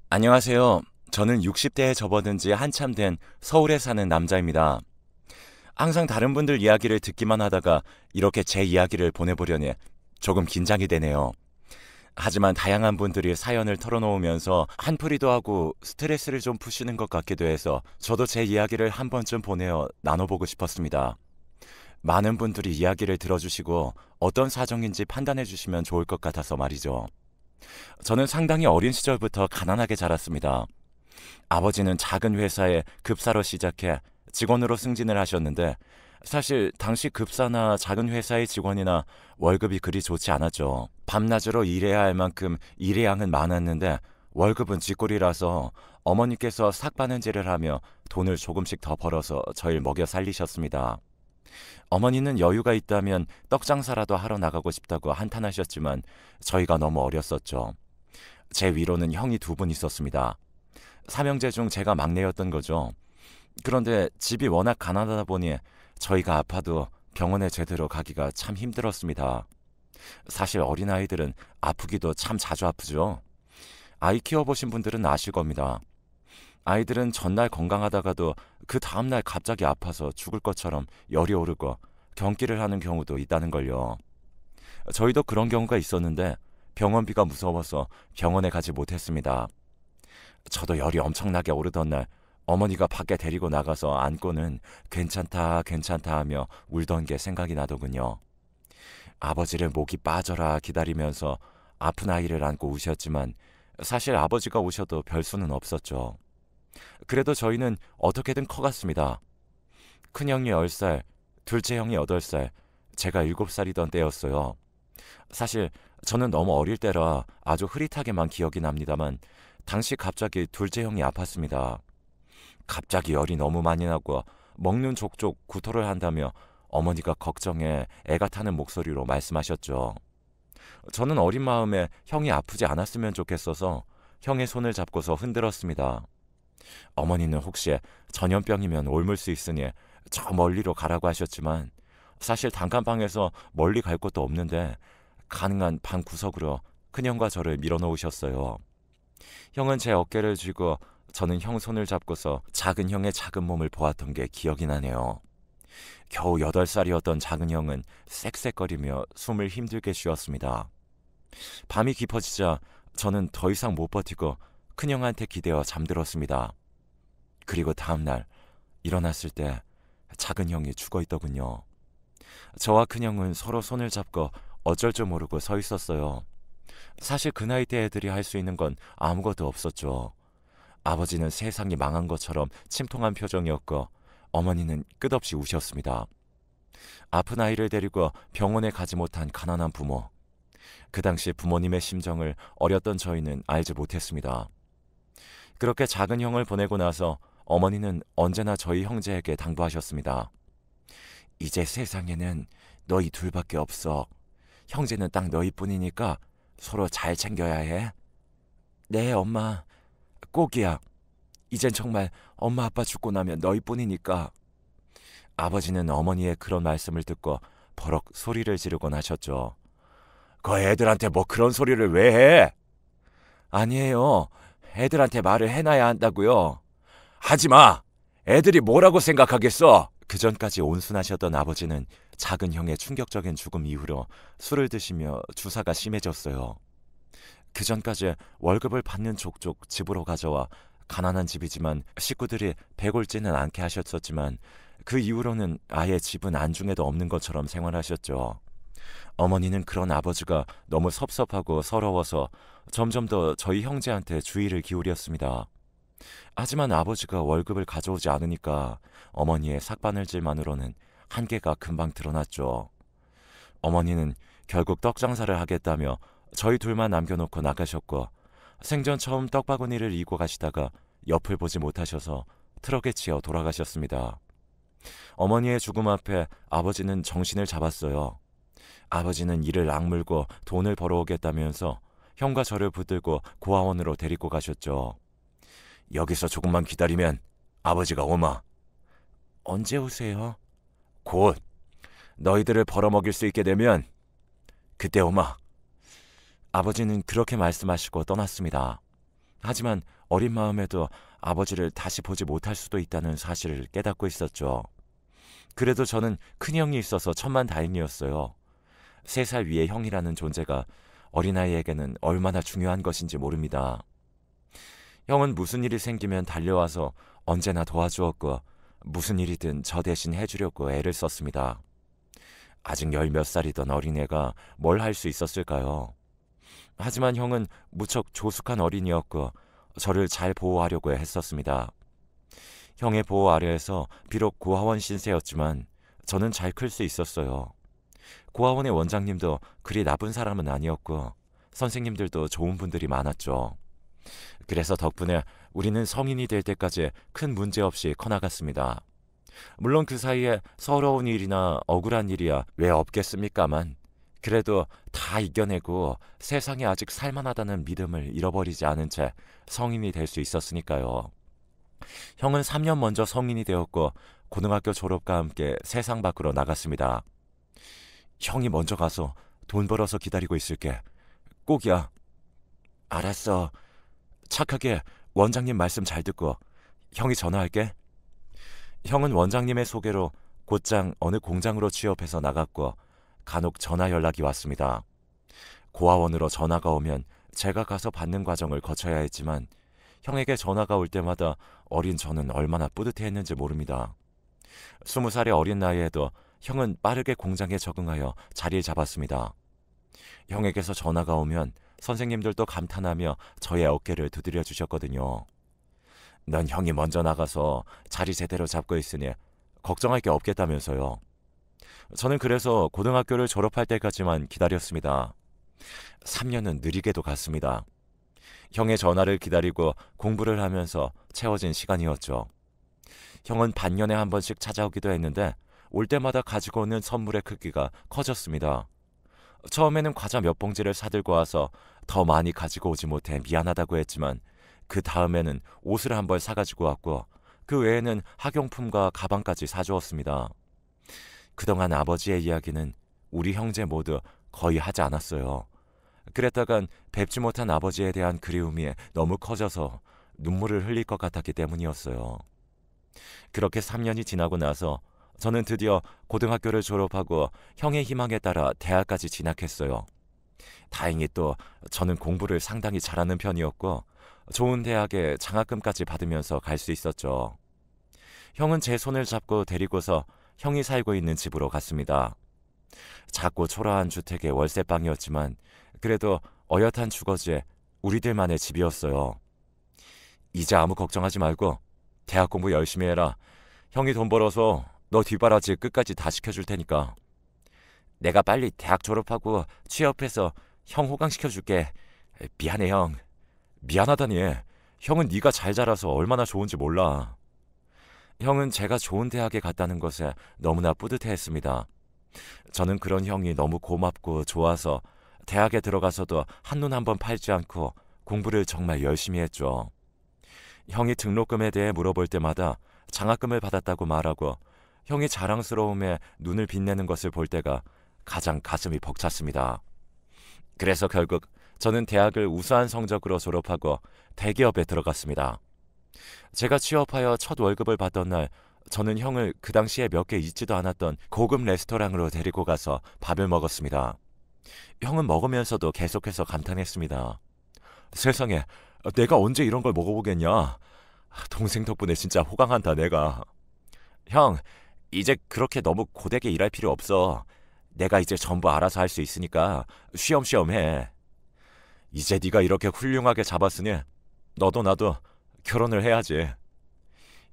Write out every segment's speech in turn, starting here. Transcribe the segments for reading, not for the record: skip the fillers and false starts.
안녕하세요. 저는 60대에 접어든 지 한참 된 서울에 사는 남자입니다. 항상 다른 분들 이야기를 듣기만 하다가 이렇게 제 이야기를 보내보려니 조금 긴장이 되네요. 하지만 다양한 분들이 사연을 털어놓으면서 한풀이도 하고 스트레스를 좀 푸시는 것 같기도 해서 저도 제 이야기를 한 번쯤 보내어 나눠보고 싶었습니다. 많은 분들이 이야기를 들어주시고 어떤 사정인지 판단해 주시면 좋을 것 같아서 말이죠. 저는 상당히 어린 시절부터 가난하게 자랐습니다. 아버지는 작은 회사에 급사로 시작해 직원으로 승진을 하셨는데 사실 당시 급사나 작은 회사의 직원이나 월급이 그리 좋지 않았죠. 밤낮으로 일해야 할 만큼 일의 양은 많았는데 월급은 쥐꼬리라서 어머니께서 삭바느질을 하며 돈을 조금씩 더 벌어서 저를 먹여 살리셨습니다. 어머니는 여유가 있다면 떡장사라도 하러 나가고 싶다고 한탄하셨지만 저희가 너무 어렸었죠. 제 위로는 형이 두 분 있었습니다. 삼형제 중 제가 막내였던 거죠. 그런데 집이 워낙 가난하다 보니 저희가 아파도 병원에 제대로 가기가 참 힘들었습니다. 사실 어린아이들은 아프기도 참 자주 아프죠. 아이 키워보신 분들은 아실 겁니다. 아이들은 전날 건강하다가도 그 다음날 갑자기 아파서 죽을 것처럼 열이 오르고 경기를 하는 경우도 있다는 걸요. 저희도 그런 경우가 있었는데 병원비가 무서워서 병원에 가지 못했습니다. 저도 열이 엄청나게 오르던 날 어머니가 밖에 데리고 나가서 안고는 괜찮다 괜찮다 하며 울던 게 생각이 나더군요. 아버지를 목이 빠져라 기다리면서 아픈 아이를 안고 우셨지만 사실 아버지가 오셔도 별 수는 없었죠. 그래도 저희는 어떻게든 커갔습니다. 큰형이 10살, 둘째 형이 8살, 제가 7살이던 때였어요. 사실 저는 너무 어릴 때라 아주 흐릿하게만 기억이 납니다만 당시 갑자기 둘째 형이 아팠습니다. 갑자기 열이 너무 많이 나고 먹는 족족 구토를 한다며 어머니가 걱정해 애가 타는 목소리로 말씀하셨죠. 저는 어린 마음에 형이 아프지 않았으면 좋겠어서 형의 손을 잡고서 흔들었습니다. 어머니는 혹시 전염병이면 옮을 수 있으니 저 멀리로 가라고 하셨지만 사실 단칸방에서 멀리 갈 곳도 없는데 가능한 방 구석으로 큰형과 저를 밀어놓으셨어요. 형은 제 어깨를 쥐고 저는 형 손을 잡고서 작은 형의 작은 몸을 보았던 게 기억이 나네요. 겨우 8살이었던 작은 형은 쌕쌕거리며 숨을 힘들게 쉬었습니다. 밤이 깊어지자 저는 더 이상 못 버티고 큰형한테 기대어 잠들었습니다. 그리고 다음날 일어났을 때 작은 형이 죽어 있더군요. 저와 큰형은 서로 손을 잡고 어쩔 줄 모르고 서 있었어요. 사실 그 나이 때 애들이 할 수 있는 건 아무것도 없었죠. 아버지는 세상이 망한 것처럼 침통한 표정이었고 어머니는 끝없이 우셨습니다. 아픈 아이를 데리고 병원에 가지 못한 가난한 부모. 그 당시 부모님의 심정을 어렸던 저희는 알지 못했습니다. 그렇게 작은 형을 보내고 나서 어머니는 언제나 저희 형제에게 당부하셨습니다. 이제 세상에는 너희 둘밖에 없어. 형제는 딱 너희뿐이니까 서로 잘 챙겨야 해. 네, 엄마. 꼭이야. 이젠 정말 엄마 아빠 죽고 나면 너희뿐이니까. 아버지는 어머니의 그런 말씀을 듣고 버럭 소리를 지르곤 하셨죠. 그 애들한테 뭐 그런 소리를 왜 해? 아니에요. 애들한테 말을 해놔야 한다고요. 하지 마. 애들이 뭐라고 생각하겠어? 그 전까지 온순하셨던 아버지는 작은 형의 충격적인 죽음 이후로 술을 드시며 주사가 심해졌어요. 그 전까지 월급을 받는 족족 집으로 가져와 가난한 집이지만 식구들이 배골지는 않게 하셨었지만 그 이후로는 아예 집은 안중에도 없는 것처럼 생활하셨죠. 어머니는 그런 아버지가 너무 섭섭하고 서러워서 점점 더 저희 형제한테 주의를 기울였습니다. 하지만 아버지가 월급을 가져오지 않으니까 어머니의 삭바늘질만으로는 한계가 금방 드러났죠. 어머니는 결국 떡 장사를 하겠다며 저희 둘만 남겨놓고 나가셨고 생전 처음 떡바구니를 이고 가시다가 옆을 보지 못하셔서 트럭에 치여 돌아가셨습니다. 어머니의 죽음 앞에 아버지는 정신을 잡았어요. 아버지는 이를 악물고 돈을 벌어오겠다면서 형과 저를 붙들고 고아원으로 데리고 가셨죠. 여기서 조금만 기다리면 아버지가 오마. 언제 오세요? 곧. 너희들을 벌어먹일 수 있게 되면 그때 오마. 아버지는 그렇게 말씀하시고 떠났습니다. 하지만 어린 마음에도 아버지를 다시 보지 못할 수도 있다는 사실을 깨닫고 있었죠. 그래도 저는 큰형이 있어서 천만다행이었어요. 3살 위의 형이라는 존재가 어린아이에게는 얼마나 중요한 것인지 모릅니다. 형은 무슨 일이 생기면 달려와서 언제나 도와주었고 무슨 일이든 저 대신 해주려고 애를 썼습니다. 아직 10몇 살이던 어린애가 뭘 할 수 있었을까요? 하지만 형은 무척 조숙한 어린이였고 저를 잘 보호하려고 했었습니다. 형의 보호 아래에서 비록 고아원 신세였지만 저는 잘 클 수 있었어요. 고아원의 원장님도 그리 나쁜 사람은 아니었고 선생님들도 좋은 분들이 많았죠. 그래서 덕분에 우리는 성인이 될 때까지 큰 문제 없이 커나갔습니다. 물론 그 사이에 서러운 일이나 억울한 일이야 왜 없겠습니까만 그래도 다 이겨내고 세상에 아직 살만하다는 믿음을 잃어버리지 않은 채 성인이 될 수 있었으니까요. 형은 3년 먼저 성인이 되었고 고등학교 졸업과 함께 세상 밖으로 나갔습니다. 형이 먼저 가서 돈 벌어서 기다리고 있을게. 꼭이야. 알았어. 착하게 원장님 말씀 잘 듣고 형이 전화할게. 형은 원장님의 소개로 곧장 어느 공장으로 취업해서 나갔고 간혹 전화 연락이 왔습니다. 고아원으로 전화가 오면 제가 가서 받는 과정을 거쳐야 했지만 형에게 전화가 올 때마다 어린 저는 얼마나 뿌듯해했는지 모릅니다. 20살의 어린 나이에도 형은 빠르게 공장에 적응하여 자리를 잡았습니다. 형에게서 전화가 오면 선생님들도 감탄하며 저의 어깨를 두드려 주셨거든요. 넌 형이 먼저 나가서 자리 제대로 잡고 있으니 걱정할 게 없겠다면서요. 저는 그래서 고등학교를 졸업할 때까지만 기다렸습니다. 3년은 느리게도 갔습니다. 형의 전화를 기다리고 공부를 하면서 채워진 시간이었죠. 형은 반년에 한 번씩 찾아오기도 했는데 올 때마다 가지고 오는 선물의 크기가 커졌습니다. 처음에는 과자 몇 봉지를 사들고 와서 더 많이 가지고 오지 못해 미안하다고 했지만 그 다음에는 옷을 한 벌 사가지고 왔고 그 외에는 학용품과 가방까지 사주었습니다. 그동안 아버지의 이야기는 우리 형제 모두 거의 하지 않았어요. 그랬다간 뵙지 못한 아버지에 대한 그리움이 너무 커져서 눈물을 흘릴 것 같았기 때문이었어요. 그렇게 3년이 지나고 나서 저는 드디어 고등학교를 졸업하고 형의 희망에 따라 대학까지 진학했어요. 다행히 또 저는 공부를 상당히 잘하는 편이었고 좋은 대학에 장학금까지 받으면서 갈 수 있었죠. 형은 제 손을 잡고 데리고서 형이 살고 있는 집으로 갔습니다. 작고 초라한 주택의 월세방이었지만 그래도 어엿한 주거지에 우리들만의 집이었어요. 이제 아무 걱정하지 말고 대학 공부 열심히 해라. 형이 돈 벌어서 너 뒷바라지 끝까지 다 시켜줄 테니까. 내가 빨리 대학 졸업하고 취업해서 형 호강시켜줄게. 미안해 형. 미안하다니. 형은 네가 잘 자라서 얼마나 좋은지 몰라. 형은 제가 좋은 대학에 갔다는 것에 너무나 뿌듯해했습니다. 저는 그런 형이 너무 고맙고 좋아서 대학에 들어가서도 한눈 한번 팔지 않고 공부를 정말 열심히 했죠. 형이 등록금에 대해 물어볼 때마다 장학금을 받았다고 말하고 형이 자랑스러움에 눈을 빛내는 것을 볼 때가 가장 가슴이 벅찼습니다. 그래서 결국 저는 대학을 우수한 성적으로 졸업하고 대기업에 들어갔습니다. 제가 취업하여 첫 월급을 받던 날 저는 형을 그 당시에 몇 개 잊지도 않았던 고급 레스토랑으로 데리고 가서 밥을 먹었습니다. 형은 먹으면서도 계속해서 감탄했습니다. 세상에 내가 언제 이런 걸 먹어보겠냐. 동생 덕분에 진짜 호강한다 내가. 형 이제 그렇게 너무 고되게 일할 필요 없어. 내가 이제 전부 알아서 할 수 있으니까 쉬엄쉬엄 해. 이제 네가 이렇게 훌륭하게 잡았으니 너도 나도 결혼을 해야지.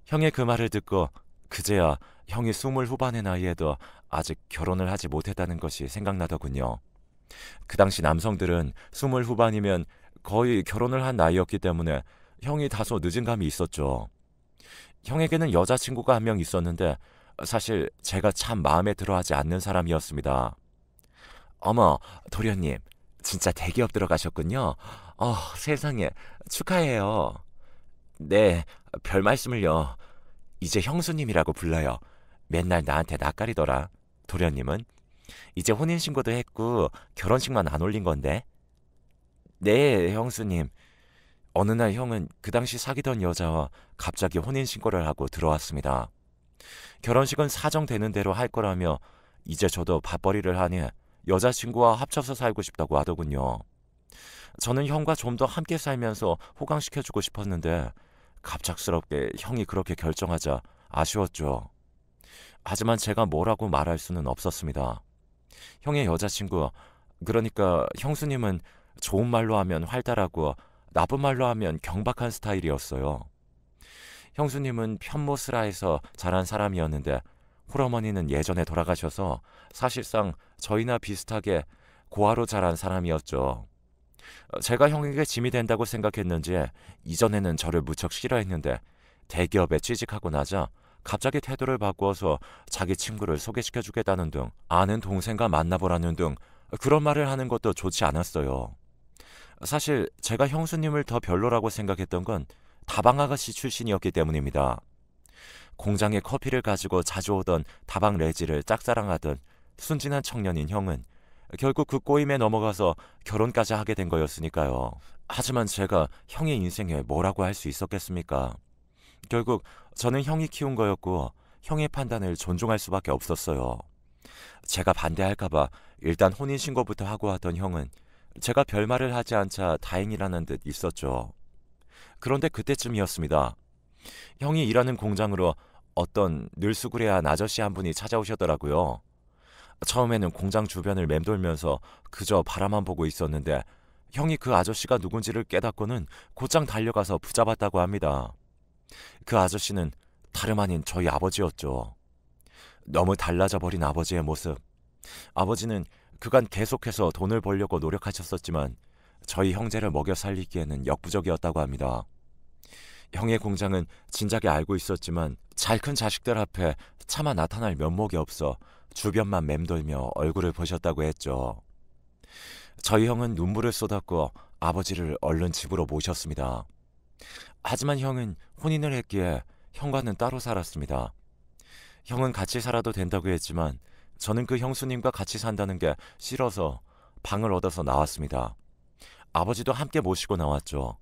형의 그 말을 듣고 그제야 형이 20 후반의 나이에도 아직 결혼을 하지 못했다는 것이 생각나더군요. 그 당시 남성들은 20 후반이면 거의 결혼을 한 나이였기 때문에 형이 다소 늦은 감이 있었죠. 형에게는 여자친구가 한 명 있었는데 사실 제가 참 마음에 들어하지 않는 사람이었습니다. 어머, 도련님, 진짜 대기업 들어가셨군요. 세상에, 축하해요. 네, 별 말씀을요. 이제 형수님이라고 불러요. 맨날 나한테 낯가리더라. 도련님은? 이제 혼인신고도 했고 결혼식만 안 올린 건데. 네, 형수님. 어느 날 형은 그 당시 사귀던 여자와 갑자기 혼인신고를 하고 들어왔습니다. 결혼식은 사정되는 대로 할 거라며 이제 저도 밥벌이를 하니 여자친구와 합쳐서 살고 싶다고 하더군요. 저는 형과 좀 더 함께 살면서 호강시켜주고 싶었는데 갑작스럽게 형이 그렇게 결정하자 아쉬웠죠. 하지만 제가 뭐라고 말할 수는 없었습니다. 형의 여자친구, 그러니까 형수님은 좋은 말로 하면 활달하고 나쁜 말로 하면 경박한 스타일이었어요. 형수님은 편모스라에서 자란 사람이었는데 홀어머니는 예전에 돌아가셔서 사실상 저희나 비슷하게 고아로 자란 사람이었죠. 제가 형에게 짐이 된다고 생각했는지 이전에는 저를 무척 싫어했는데 대기업에 취직하고 나자 갑자기 태도를 바꾸어서 자기 친구를 소개시켜주겠다는 등 아는 동생과 만나보라는 등 그런 말을 하는 것도 좋지 않았어요. 사실 제가 형수님을 더 별로라고 생각했던 건 다방 아가씨 출신이었기 때문입니다. 공장에 커피를 가지고 자주 오던 다방 레지를 짝사랑하던 순진한 청년인 형은 결국 그 꼬임에 넘어가서 결혼까지 하게 된 거였으니까요. 하지만 제가 형의 인생에 뭐라고 할 수 있었겠습니까? 결국 저는 형이 키운 거였고 형의 판단을 존중할 수밖에 없었어요. 제가 반대할까봐 일단 혼인신고부터 하고 하던 형은 제가 별말을 하지 않자 다행이라는 듯 있었죠. 그런데 그때쯤이었습니다. 형이 일하는 공장으로 어떤 늘수구레한 아저씨 한 분이 찾아오셨더라고요. 처음에는 공장 주변을 맴돌면서 그저 바라만 보고 있었는데 형이 그 아저씨가 누군지를 깨닫고는 곧장 달려가서 붙잡았다고 합니다. 그 아저씨는 다름 아닌 저희 아버지였죠. 너무 달라져 버린 아버지의 모습. 아버지는 그간 계속해서 돈을 벌려고 노력하셨었지만 저희 형제를 먹여 살리기에는 역부족이었다고 합니다. 형의 공장은 진작에 알고 있었지만 잘 큰 자식들 앞에 차마 나타날 면목이 없어 주변만 맴돌며 얼굴을 보셨다고 했죠. 저희 형은 눈물을 쏟았고 아버지를 얼른 집으로 모셨습니다. 하지만 형은 혼인을 했기에 형과는 따로 살았습니다. 형은 같이 살아도 된다고 했지만 저는 그 형수님과 같이 산다는 게 싫어서 방을 얻어서 나왔습니다. 아버지도 함께 모시고 나왔죠.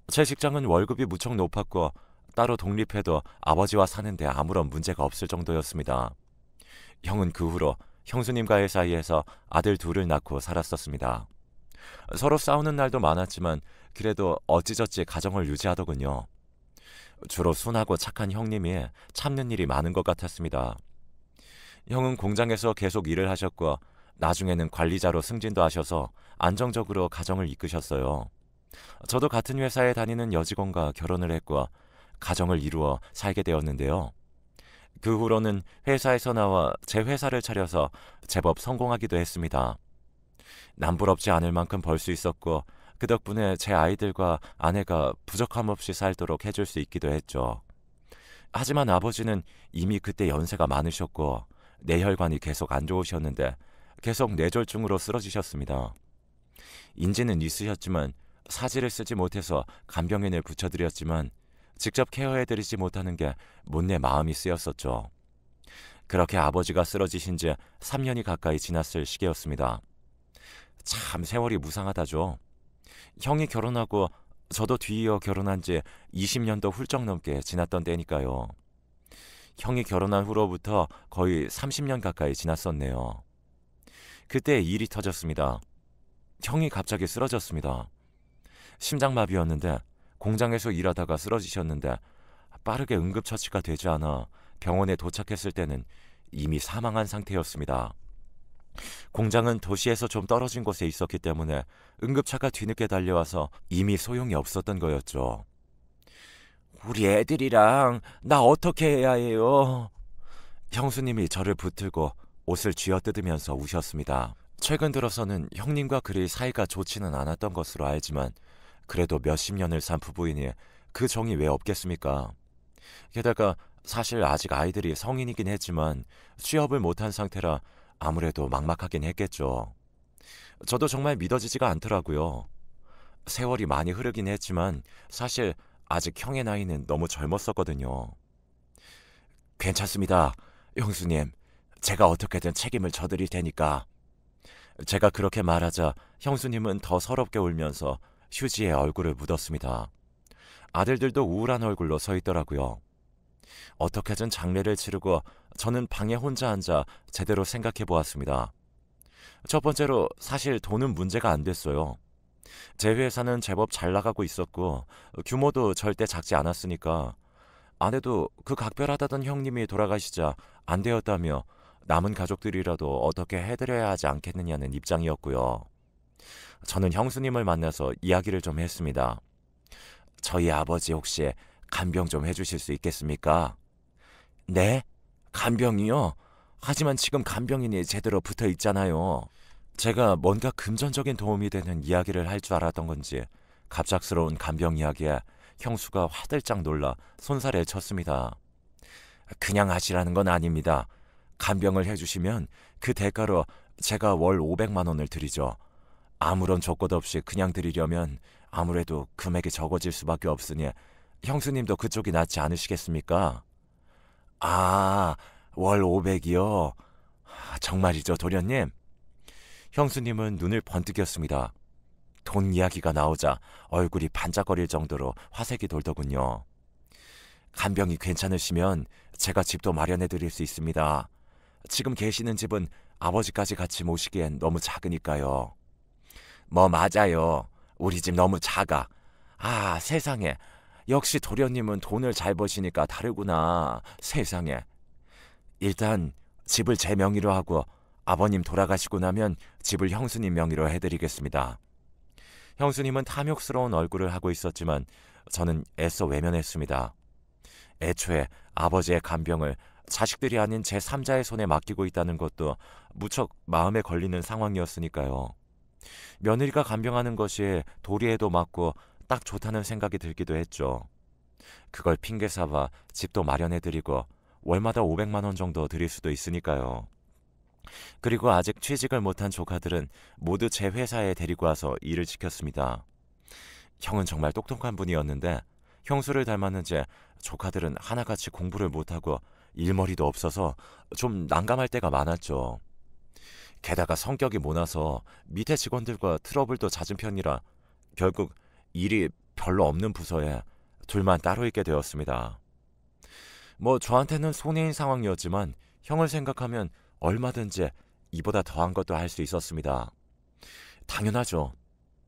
제 직장은 월급이 무척 높았고 따로 독립해도 아버지와 사는데 아무런 문제가 없을 정도였습니다. 형은 그 후로 형수님과의 사이에서 아들 둘을 낳고 살았었습니다. 서로 싸우는 날도 많았지만 그래도 어찌저찌 가정을 유지하더군요. 주로 순하고 착한 형님이 참는 일이 많은 것 같았습니다. 형은 공장에서 계속 일을 하셨고 나중에는 관리자로 승진도 하셔서 안정적으로 가정을 이끄셨어요. 저도 같은 회사에 다니는 여직원과 결혼을 했고 가정을 이루어 살게 되었는데요. 그 후로는 회사에서 나와 제 회사를 차려서 제법 성공하기도 했습니다. 남부럽지 않을 만큼 벌 수 있었고 그 덕분에 제 아이들과 아내가 부족함 없이 살도록 해줄 수 있기도 했죠. 하지만 아버지는 이미 그때 연세가 많으셨고 뇌혈관이 계속 안 좋으셨는데 계속 뇌졸중으로 쓰러지셨습니다. 인지는 있으셨지만 사지를 쓰지 못해서 간병인을 붙여드렸지만 직접 케어해드리지 못하는 게 못내 마음이 쓰였었죠. 그렇게 아버지가 쓰러지신 지 3년이 가까이 지났을 시기였습니다. 참 세월이 무상하다죠. 형이 결혼하고 저도 뒤이어 결혼한 지 20년도 훌쩍 넘게 지났던 때니까요. 형이 결혼한 후로부터 거의 30년 가까이 지났었네요. 그때 일이 터졌습니다. 형이 갑자기 쓰러졌습니다. 심장마비였는데 공장에서 일하다가 쓰러지셨는데 빠르게 응급처치가 되지 않아 병원에 도착했을 때는 이미 사망한 상태였습니다. 공장은 도시에서 좀 떨어진 곳에 있었기 때문에 응급차가 뒤늦게 달려와서 이미 소용이 없었던 거였죠. 우리 애들이랑 나 어떻게 해야 해요? 형수님이 저를 붙들고 옷을 쥐어뜯으면서 우셨습니다. 최근 들어서는 형님과 그리 사이가 좋지는 않았던 것으로 알지만 그래도 몇십 년을 산 부부이니 그 정이 왜 없겠습니까? 게다가 사실 아직 아이들이 성인이긴 했지만 취업을 못한 상태라 아무래도 막막하긴 했겠죠. 저도 정말 믿어지지가 않더라고요. 세월이 많이 흐르긴 했지만 사실 아직 형의 나이는 너무 젊었었거든요. 괜찮습니다, 형수님. 제가 어떻게든 책임을 져드릴 테니까. 제가 그렇게 말하자 형수님은 더 서럽게 울면서 휴지에 얼굴을 묻었습니다. 아들들도 우울한 얼굴로 서 있더라고요. 어떻게든 장례를 치르고 저는 방에 혼자 앉아 제대로 생각해 보았습니다. 첫 번째로 사실 돈은 문제가 안 됐어요. 제 회사는 제법 잘 나가고 있었고 규모도 절대 작지 않았으니까 아내도 그 각별하다던 형님이 돌아가시자 안 되었다며 남은 가족들이라도 어떻게 해드려야 하지 않겠느냐는 입장이었고요. 저는 형수님을 만나서 이야기를 좀 했습니다. 저희 아버지 혹시 간병 좀 해주실 수 있겠습니까? 네? 간병이요? 하지만 지금 간병인이 제대로 붙어 있잖아요. 제가 뭔가 금전적인 도움이 되는 이야기를 할 줄 알았던 건지 갑작스러운 간병 이야기에 형수가 화들짝 놀라 손살에 쳤습니다. 그냥 하시라는 건 아닙니다. 간병을 해주시면 그 대가로 제가 월 500만 원을 드리죠. 아무런 조건 없이 그냥 드리려면 아무래도 금액이 적어질 수밖에 없으니 형수님도 그쪽이 낫지 않으시겠습니까? 아, 월 500이요? 정말이죠, 도련님? 형수님은 눈을 번뜩였습니다. 돈 이야기가 나오자 얼굴이 반짝거릴 정도로 화색이 돌더군요. 간병이 괜찮으시면 제가 집도 마련해 드릴 수 있습니다. 지금 계시는 집은 아버지까지 같이 모시기엔 너무 작으니까요. 뭐 맞아요. 우리 집 너무 작아. 아, 세상에. 역시 도련님은 돈을 잘 버시니까 다르구나. 세상에. 일단 집을 제 명의로 하고 아버님 돌아가시고 나면 집을 형수님 명의로 해드리겠습니다. 형수님은 탐욕스러운 얼굴을 하고 있었지만 저는 애써 외면했습니다. 애초에 아버지의 간병을 자식들이 아닌 제3자의 손에 맡기고 있다는 것도 무척 마음에 걸리는 상황이었으니까요. 며느리가 간병하는 것이 도리에도 맞고 딱 좋다는 생각이 들기도 했죠. 그걸 핑계 삼아 집도 마련해드리고 월마다 500만 원 정도 드릴 수도 있으니까요. 그리고 아직 취직을 못한 조카들은 모두 제 회사에 데리고 와서 일을 시켰습니다. 형은 정말 똑똑한 분이었는데 형수를 닮았는지 조카들은 하나같이 공부를 못하고 일머리도 없어서 좀 난감할 때가 많았죠. 게다가 성격이 모나서 밑에 직원들과 트러블도 잦은 편이라 결국 일이 별로 없는 부서에 둘만 따로 있게 되었습니다. 뭐 저한테는 손해인 상황이었지만 형을 생각하면 얼마든지 이보다 더한 것도 할 수 있었습니다. 당연하죠.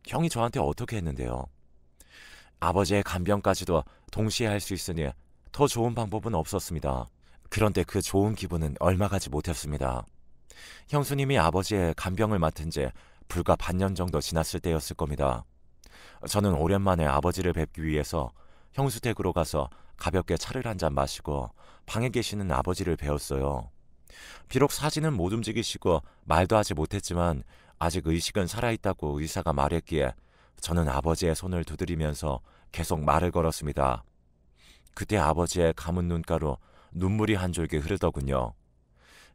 형이 저한테 어떻게 했는데요. 아버지의 간병까지도 동시에 할 수 있으니 더 좋은 방법은 없었습니다. 그런데 그 좋은 기분은 얼마 가지 못했습니다. 형수님이 아버지의 간병을 맡은 지 불과 반년 정도 지났을 때였을 겁니다. 저는 오랜만에 아버지를 뵙기 위해서 형수 댁으로 가서 가볍게 차를 한잔 마시고 방에 계시는 아버지를 뵈었어요. 비록 사진은 못 움직이시고 말도 하지 못했지만 아직 의식은 살아있다고 의사가 말했기에 저는 아버지의 손을 두드리면서 계속 말을 걸었습니다. 그때 아버지의 감은 눈가로 눈물이 한 줄기 흐르더군요.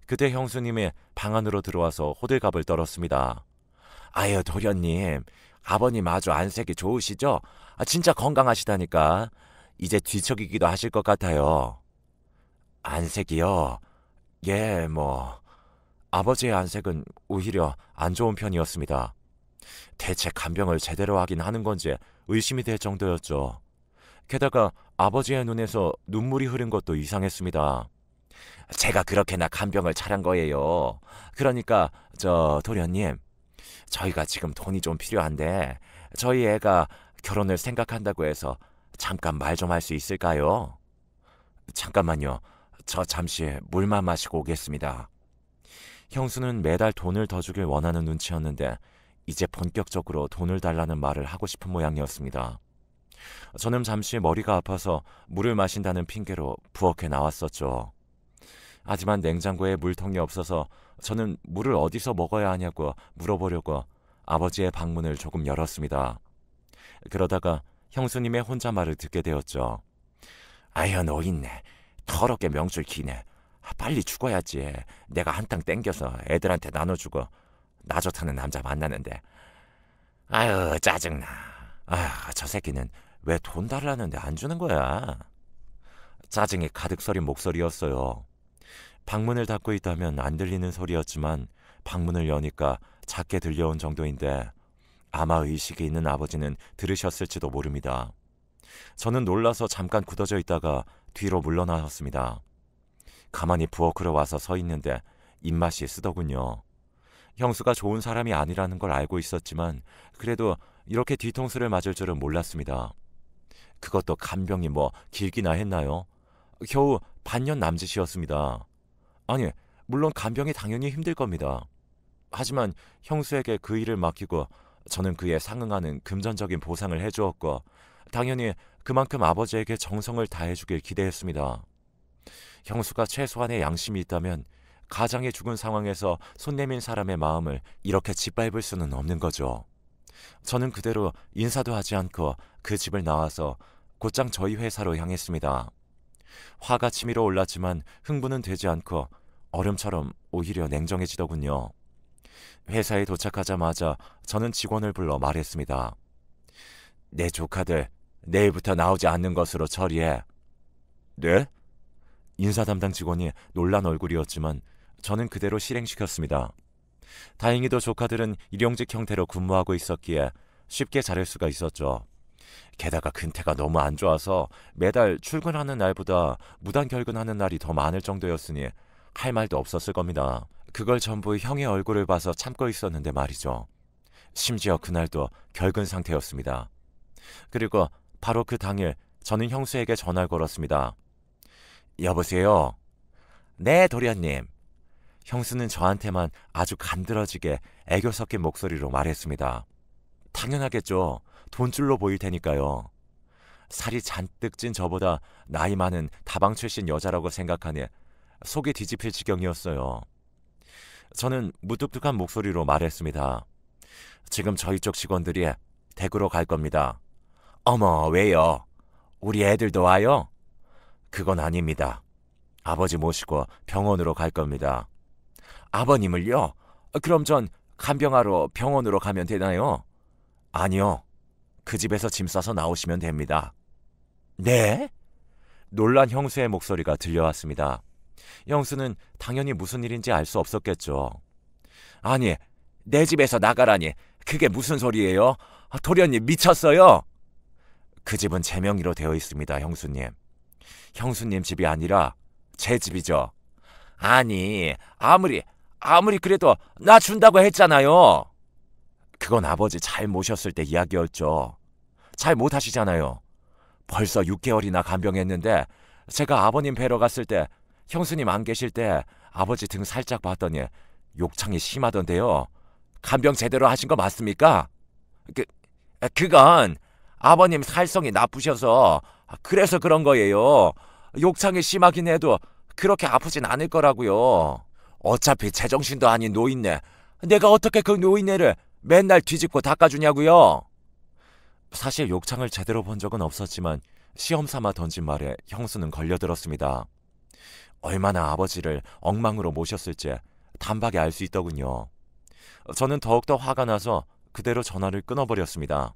그때 형수님이 방 안으로 들어와서 호들갑을 떨었습니다. 아유, 도련님, 아버님 아주 안색이 좋으시죠? 진짜 건강하시다니까. 이제 뒤척이기도 하실 것 같아요. 안색이요? 예, 뭐 아버지의 안색은 오히려 안 좋은 편이었습니다. 대체 간병을 제대로 하긴 하는 건지 의심이 될 정도였죠. 게다가 아버지의 눈에서 눈물이 흐른 것도 이상했습니다. 제가 그렇게나 간병을 잘한 거예요. 그러니까 도련님, 저희가 지금 돈이 좀 필요한데 저희 애가 결혼을 생각한다고 해서 잠깐 말 좀 할 수 있을까요? 잠깐만요. 저 잠시 물만 마시고 오겠습니다. 형수는 매달 돈을 더 주길 원하는 눈치였는데 이제 본격적으로 돈을 달라는 말을 하고 싶은 모양이었습니다. 저는 잠시 머리가 아파서 물을 마신다는 핑계로 부엌에 나왔었죠. 하지만 냉장고에 물통이 없어서 저는 물을 어디서 먹어야 하냐고 물어보려고 아버지의 방문을 조금 열었습니다. 그러다가 형수님의 혼잣말을 듣게 되었죠. 아유, 노인네. 더럽게 명줄 기네. 빨리 죽어야지. 내가 한탕 땡겨서 애들한테 나눠주고 나 좋다는 남자 만나는데. 아유, 짜증나. 아유, 저 새끼는 왜 돈 달라는데 안 주는 거야? 짜증이 가득 서린 목소리였어요. 방문을 닫고 있다면 안 들리는 소리였지만 방문을 여니까 작게 들려온 정도인데 아마 의식이 있는 아버지는 들으셨을지도 모릅니다. 저는 놀라서 잠깐 굳어져 있다가 뒤로 물러나섰습니다. 가만히 부엌으로 와서 서 있는데 입맛이 쓰더군요. 형수가 좋은 사람이 아니라는 걸 알고 있었지만 그래도 이렇게 뒤통수를 맞을 줄은 몰랐습니다. 그것도 간병이 뭐 길기나 했나요? 겨우 반년 남짓이었습니다. 아니, 물론 간병이 당연히 힘들 겁니다. 하지만 형수에게 그 일을 맡기고 저는 그에 상응하는 금전적인 보상을 해주었고 당연히 그만큼 아버지에게 정성을 다해주길 기대했습니다. 형수가 최소한의 양심이 있다면 가장이 죽은 상황에서 손 내민 사람의 마음을 이렇게 짓밟을 수는 없는 거죠. 저는 그대로 인사도 하지 않고 그 집을 나와서 곧장 저희 회사로 향했습니다. 화가 치밀어 올랐지만 흥분은 되지 않고 얼음처럼 오히려 냉정해지더군요. 회사에 도착하자마자 저는 직원을 불러 말했습니다. 내 조카들 내일부터 나오지 않는 것으로 처리해. 네? 인사 담당 직원이 놀란 얼굴이었지만 저는 그대로 실행시켰습니다. 다행히도 조카들은 일용직 형태로 근무하고 있었기에 쉽게 자를 수가 있었죠. 게다가 근태가 너무 안 좋아서 매달 출근하는 날보다 무단 결근하는 날이 더 많을 정도였으니 할 말도 없었을 겁니다. 그걸 전부 형의 얼굴을 봐서 참고 있었는데 말이죠. 심지어 그날도 결근 상태였습니다. 그리고 바로 그 당일 저는 형수에게 전화를 걸었습니다. 여보세요? 네, 도련님. 형수는 저한테만 아주 간드러지게 애교 섞인 목소리로 말했습니다. 당연하겠죠. 돈줄로 보일 테니까요. 살이 잔뜩 찐 저보다 나이 많은 다방 출신 여자라고 생각하니 속이 뒤집힐 지경이었어요. 저는 무뚝뚝한 목소리로 말했습니다. 지금 저희 쪽 직원들이 댁으로 갈 겁니다. 어머, 왜요? 우리 애들도 와요? 그건 아닙니다. 아버지 모시고 병원으로 갈 겁니다. 아버님을요? 그럼 전 간병하러 병원으로 가면 되나요? 아니요. 그 집에서 짐 싸서 나오시면 됩니다. 네? 놀란 형수의 목소리가 들려왔습니다. 형수는 당연히 무슨 일인지 알 수 없었겠죠. 아니, 내 집에서 나가라니 그게 무슨 소리예요? 도련님 미쳤어요? 그 집은 제 명의로 되어 있습니다, 형수님. 형수님 집이 아니라 제 집이죠. 아니, 아무리 그래도 나 준다고 했잖아요. 그건 아버지 잘 모셨을 때 이야기였죠. 잘 못하시잖아요. 벌써 6개월이나 간병했는데 제가 아버님 뵈러 갔을 때 형수님 안 계실 때 아버지 등 살짝 봤더니 욕창이 심하던데요. 간병 제대로 하신 거 맞습니까? 그건 아버님 살성이 나쁘셔서 그래서 그런 거예요. 욕창이 심하긴 해도 그렇게 아프진 않을 거라고요. 어차피 제정신도 아닌 노인네. 내가 어떻게 그 노인네를 맨날 뒤집고 닦아주냐고요. 사실 욕창을 제대로 본 적은 없었지만 시험 삼아 던진 말에 형수는 걸려들었습니다. 얼마나 아버지를 엉망으로 모셨을지 단박에 알 수 있더군요. 저는 더욱더 화가 나서 그대로 전화를 끊어버렸습니다.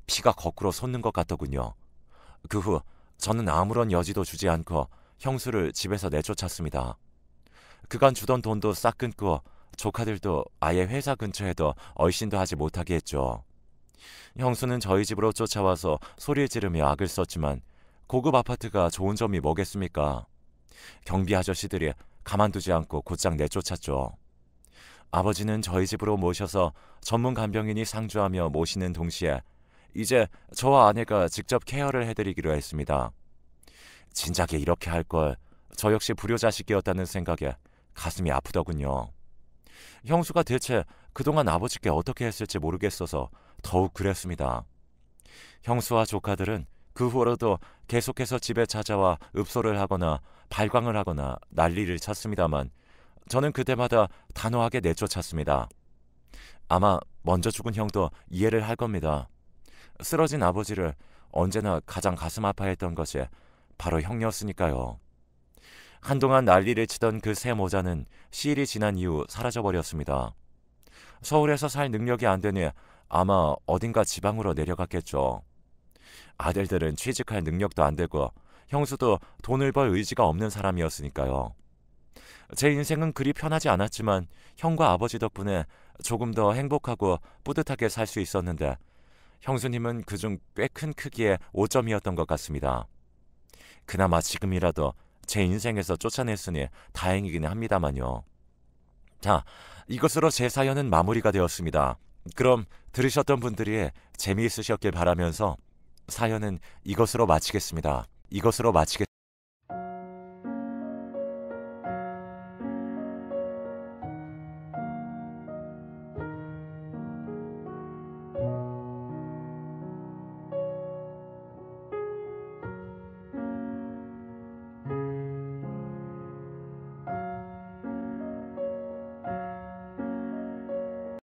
피가 거꾸로 솟는 것 같더군요. 그 후 저는 아무런 여지도 주지 않고 형수를 집에서 내쫓았습니다. 그간 주던 돈도 싹 끊고 조카들도 아예 회사 근처에도 얼씬도 하지 못하게 했죠. 형수는 저희 집으로 쫓아와서 소리를 지르며 악을 썼지만 고급 아파트가 좋은 점이 뭐겠습니까? 경비 아저씨들이 가만두지 않고 곧장 내쫓았죠. 아버지는 저희 집으로 모셔서 전문 간병인이 상주하며 모시는 동시에 이제 저와 아내가 직접 케어를 해드리기로 했습니다. 진작에 이렇게 할 걸 저 역시 불효자식이었다는 생각에 가슴이 아프더군요. 형수가 대체 그동안 아버지께 어떻게 했을지 모르겠어서 더욱 그랬습니다. 형수와 조카들은 그 후로도 계속해서 집에 찾아와 읍소를 하거나 발광을 하거나 난리를 쳤습니다만 저는 그때마다 단호하게 내쫓았습니다. 아마 먼저 죽은 형도 이해를 할 겁니다. 쓰러진 아버지를 언제나 가장 가슴 아파했던 것이 바로 형이었으니까요. 한동안 난리를 치던 그 새 모자는 시일이 지난 이후 사라져버렸습니다. 서울에서 살 능력이 안 되니 아마 어딘가 지방으로 내려갔겠죠. 아들들은 취직할 능력도 안 되고 형수도 돈을 벌 의지가 없는 사람이었으니까요. 제 인생은 그리 편하지 않았지만 형과 아버지 덕분에 조금 더 행복하고 뿌듯하게 살 수 있었는데 형수님은 그중 꽤 큰 크기의 오점이었던 것 같습니다. 그나마 지금이라도 제 인생에서 쫓아냈으니 다행이긴 합니다만요. 자, 이것으로 제 사연은 마무리가 되었습니다. 그럼 들으셨던 분들이 재미있으셨길 바라면서 사연은 이것으로 마치겠습니다.